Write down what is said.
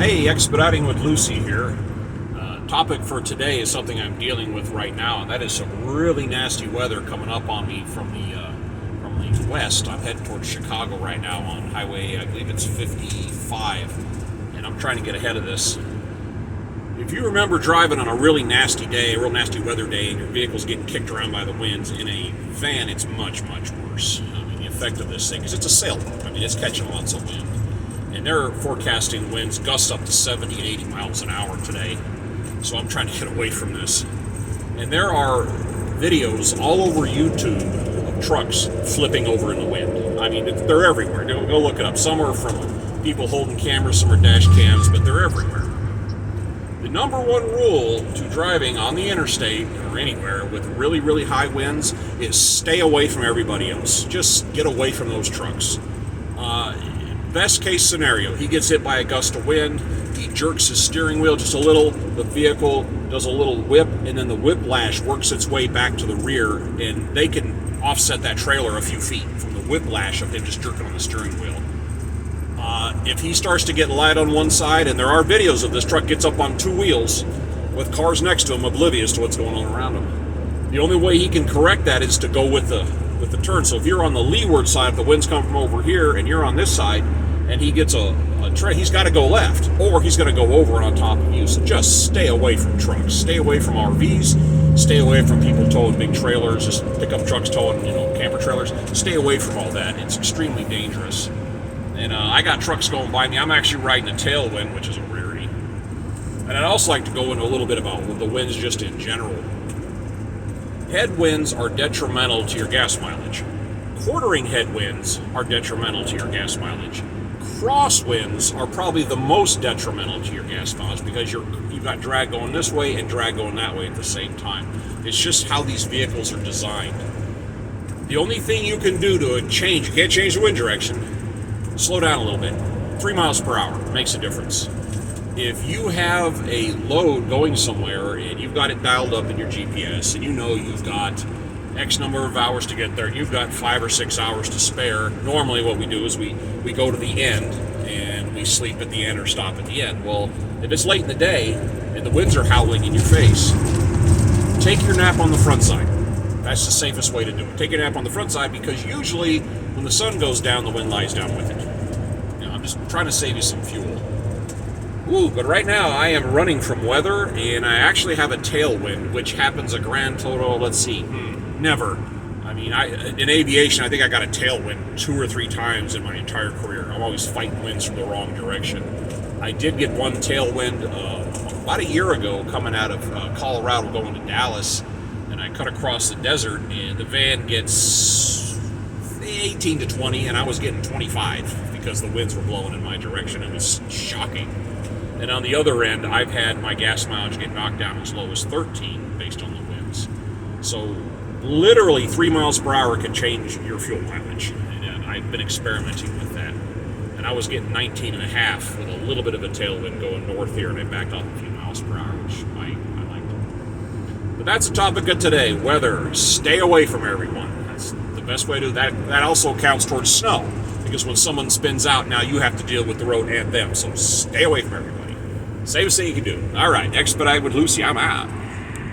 Hey, Expediting with Lucy here. Topic for today is something I'm dealing with right now, and that is some really nasty weather coming up on me from the west. I'm heading towards Chicago right now on highway, I believe it's 55, and I'm trying to get ahead of this. If you remember driving on a really nasty day, a real nasty weather day, and your vehicle's getting kicked around by the winds, in a van it's much, much worse. I mean, the effect of this thing, because it's a sailboat, I mean, it's catching lots of wind. And they're forecasting winds, gusts up to 70 and 80 miles an hour today. So I'm trying to get away from this. And there are videos all over YouTube of trucks flipping over in the wind. I mean, they're everywhere. Go look it up. Some are from people holding cameras, some are dash cams, but they're everywhere. The number one rule to driving on the interstate or anywhere with really, really high winds is stay away from everybody else. Just get away from those trucks. Best case scenario, he gets hit by a gust of wind, he jerks his steering wheel just a little, the vehicle does a little whip, and then the whiplash works its way back to the rear, and they can offset that trailer a few feet from the whiplash of him just jerking on the steering wheel. If he starts to get light on one side, and there are videos of this truck gets up on two wheels with cars next to him oblivious to what's going on around him. The only way he can correct that is to go with the turn. So if you're on the leeward side, if the wind's coming from over here and you're on this side, and he gets a train, he's got to go left, or he's going to go over on top of you. So just stay away from trucks, stay away from RVs, stay away from people towing big trailers, just pickup trucks towing, camper trailers. Stay away from all that. It's extremely dangerous. And I got trucks going by me. I'm actually riding a tailwind, which is a rarity. And I'd also like to go into a little bit about the winds just in general. Headwinds are detrimental to your gas mileage. Quartering headwinds are detrimental to your gas mileage. Crosswinds are probably the most detrimental to your gas mileage because you've got drag going this way and drag going that way at the same time. It's just how these vehicles are designed. The only thing you can do to change, you can't change the wind direction, slow down a little bit. 3 miles per hour makes a difference. If you have a load going somewhere and you've got it dialed up in your GPS and you know you've got X number of hours to get there, and you've got 5 or 6 hours to spare, normally what we do is we go to the end and we sleep at the end or stop at the end. Well, if it's late in the day and the winds are howling in your face, take your nap on the front side. That's the safest way to do it. Take your nap on the front side because usually when the sun goes down, the wind lies down with it. I'm just trying to save you some fuel. But right now I am running from weather, and I actually have a tailwind, which happens a grand total, let's see, never. I mean, in aviation, I think I got a tailwind 2 or 3 times in my entire career. I'm always fighting winds from the wrong direction. I did get one tailwind about a year ago coming out of Colorado going to Dallas, and I cut across the desert, and the van gets 18 to 20, and I was getting 25 because the winds were blowing in my direction. It was shocking. And on the other end, I've had my gas mileage get knocked down as low as 13 based on the winds. So literally 3 miles per hour can change your fuel mileage. And I've been experimenting with that. And I was getting 19 and a half with a little bit of a tailwind going north here, and I backed off a few miles per hour, which I liked. But that's the topic of today, weather. Stay away from everyone. That's the best way to do that. That also counts towards snow, because when someone spins out, now you have to deal with the road and them. So stay away from everybody. Safest thing you can do. All right, Expedite with Lucy, I'm out.